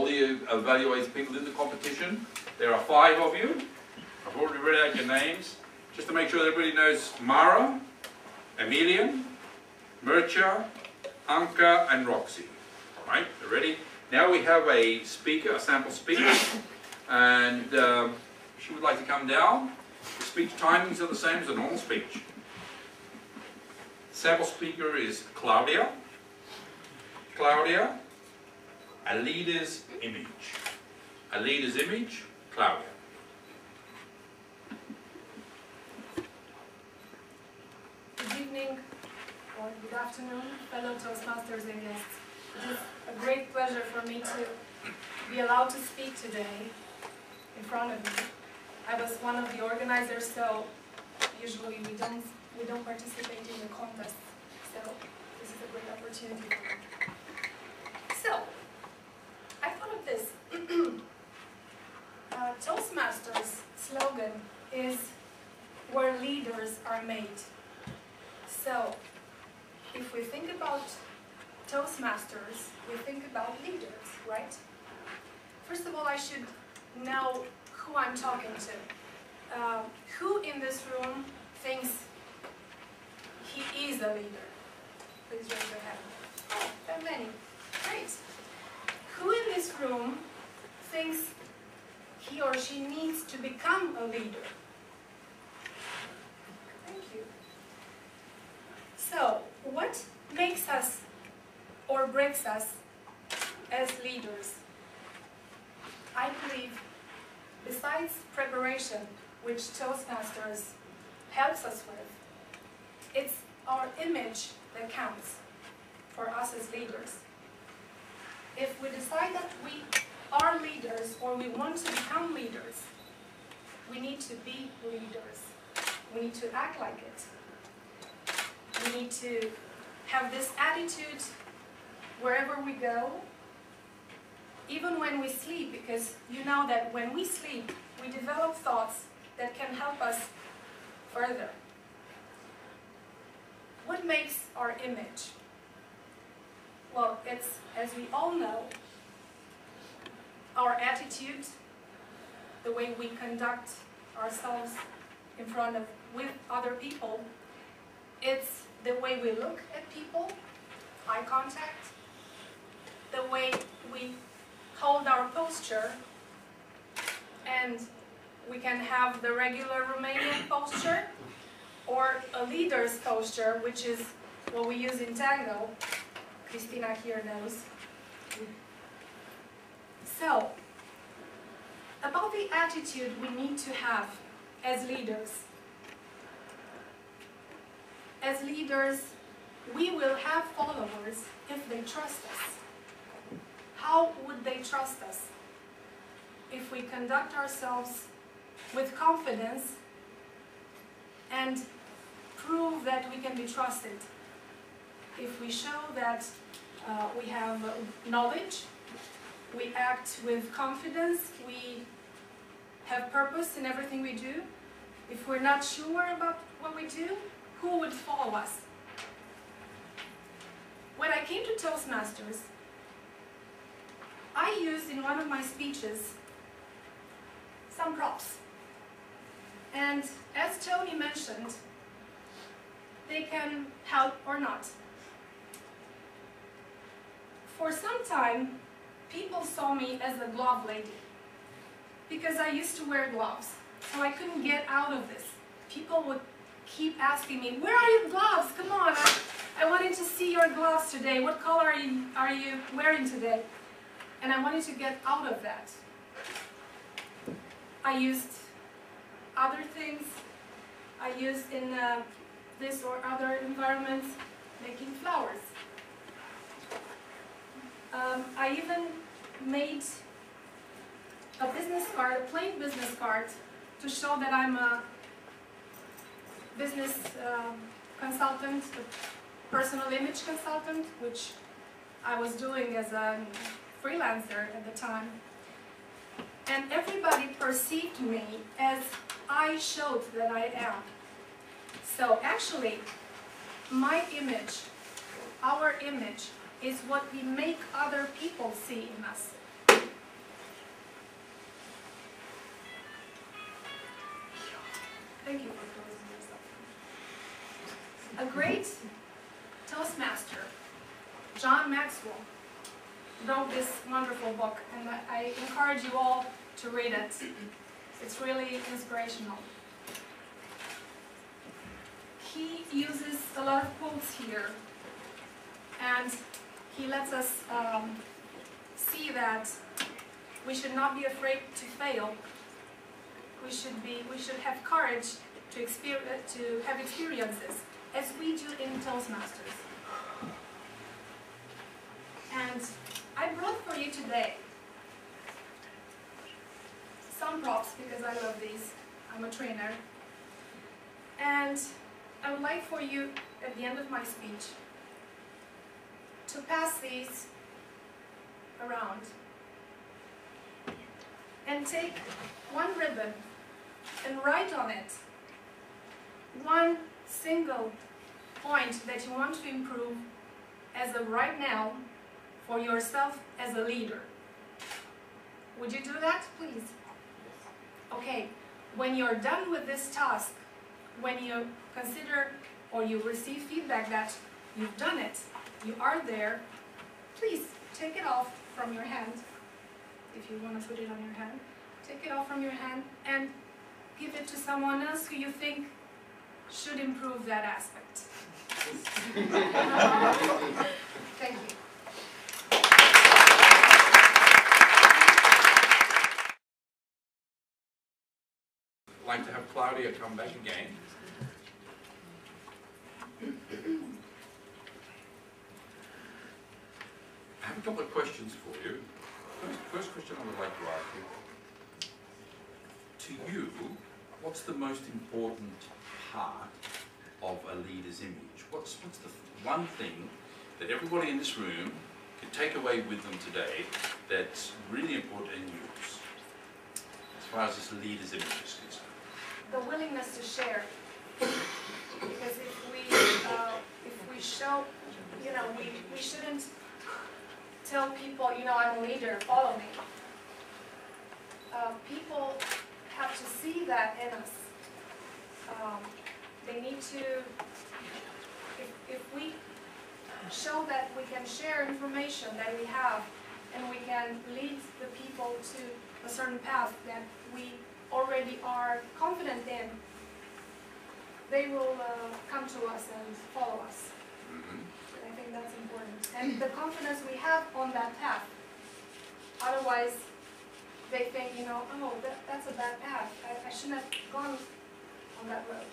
Claudia evaluates people in the competition. There are 5 of you. I've already read out your names. Just to make sure that everybody knows Mara, Emilian, Mircea, Anka, and Roxy. All right, you ready? Now we have a speaker, a sample speaker, and she would like to come down. The speech timings are the same as a normal speech. Sample speaker is Claudia. Claudia, a leader's image. A leader's image, Claudia. Good evening or good afternoon, fellow Toastmasters and guests. It is a great pleasure for me to be allowed to speak today in front of you. I was one of the organizers, so usually we don't participate in the contest. So this is a great opportunity for me. So I thought of this. Toastmasters slogan is "Where leaders are made." So if we think about Toastmasters, we think about leaders, right? First of all, I should know who I'm talking to. Who in this room thinks he is a leader? Please raise your hand. Oh, there are many. Great. Who in this room thinks he or she needs to become a leader? Thank you. So, what makes us or breaks us as leaders? I believe, besides preparation, which Toastmasters helps us with, it's our image that counts for us as leaders. If we decide that we are leaders or we want to become leaders, we need to be leaders. We need to act like it. We need to have this attitude wherever we go, even when we sleep, because you know that when we sleep, we develop thoughts that can help us further. What makes our image? Well, it's, as we all know, our attitude, the way we conduct ourselves in front of, with other people. It's the way we look at people, eye contact, the way we hold our posture, and we can have the regular Romanian posture or a leader's posture, which is what we use in tango. Christina here knows. So, about the attitude we need to have as leaders. As leaders, we will have followers if they trust us. How would they trust us? If we conduct ourselves with confidence and prove that we can be trusted. If we show that we have knowledge, we act with confidence, we have purpose in everything we do. If we're not sure about what we do, who would follow us? When I came to Toastmasters, I used in one of my speeches some props. And as Tony mentioned, they can help or not. For some time, people saw me as a glove lady because I used to wear gloves, so I couldn't get out of this. People would keep asking me, "Where are your gloves? Come on, I wanted to see your gloves today. What color are you wearing today?" And I wanted to get out of that. I used other things. I used in this or other environments making flowers. I even made a business card, a plain business card, to show that I'm a business consultant, a personal image consultant, which I was doing as a freelancer at the time. And everybody perceived me as I showed that I am. So actually, my image, our image, is what we make other people see in us. A great Toastmaster, John Maxwell, wrote this wonderful book, and I encourage you all to read it. It's really inspirational. He uses a lot of quotes here, and he lets us see that we should not be afraid to fail. We should have courage to have experiences, as we do in Toastmasters. And I brought for you today some props, because I love these. I'm a trainer. And I would like for you, at the end of my speech, to pass these around and take one ribbon and write on it one single point that you want to improve as of right now for yourself as a leader. Would you do that, please? Okay, when you're done with this task, when you consider or you receive feedback that you've done it, you are there, please take it off from your hand. If you want to put it on your hand, take it off from your hand and give it to someone else who you think should improve that aspect. Thank you. I'd like to have Claudia come back again. I have a couple of questions for you. First question I would like to ask you. To you, what's the most important part of a leader's image? What's the one thing that everybody in this room can take away with them today that's really important in yours, as far as this leader's image is concerned? The willingness to share. Because if we show, we shouldn't tell people, I'm a leader, follow me. People have to see that in us. They need to, if we show that we can share information that we have, and we can lead the people to a certain path that we already are confident in, they will come to us and follow us. I think that's important. And the confidence we have on that path. Otherwise, they think, oh, that's a bad path. I shouldn't have gone on that road.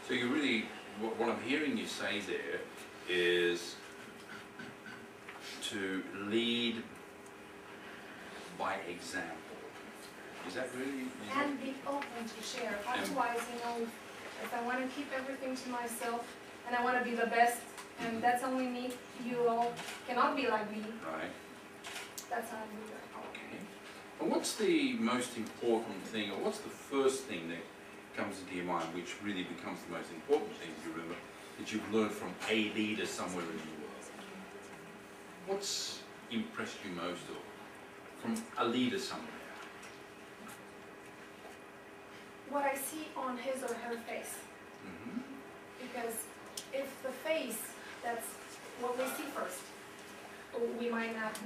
So you really, what I'm hearing you say there is to lead by example. Is that really? And be open to share. Otherwise, if I want to keep everything to myself and I want to be the best, and that's only me, you all cannot be like me. Right. That's how I do that. Okay. And what's the most important thing, or what's the first thing that comes into your mind which really becomes the most important thing you remember that you've learned from a leader somewhere in the world? What's impressed you most, or from a leader somewhere? What I see on his or her face. Because if the face, that's what we see first, we might not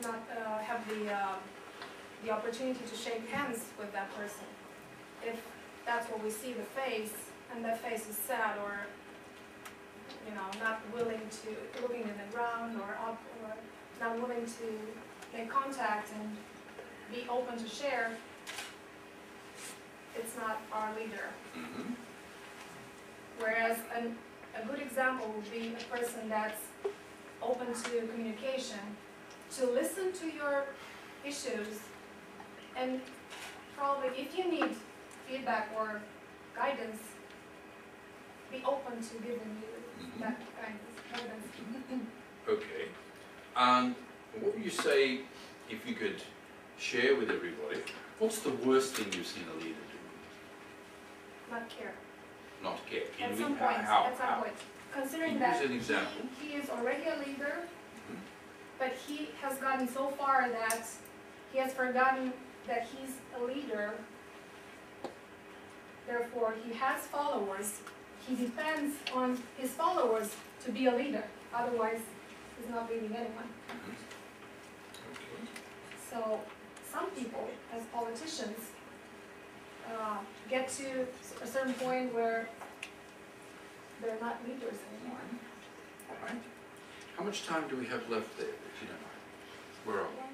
have the opportunity to shake hands with that person. If that's what we see, the face, and that face is sad, or not willing to, looking in the ground or up, or not willing to make contact and be open to share, it's not our leader. Whereas a good example would be a person that's open to communication, to listen to your issues, and probably if you need feedback or guidance, be open to giving you that guidance. Okay. And what would you say, if you could share with everybody, what's the worst thing you've seen a leader do? Not care. Not care. At some point. How? Considering that an example. he is already a leader, but he has gotten so far that he has forgotten that he's a leader. Therefore, he has followers, he depends on his followers to be a leader. Otherwise, he's not leading anyone. So some people, as politicians, get to a certain point where they're not leaders anymore. All right. How much time do we have left there, if you don't mind? We're up.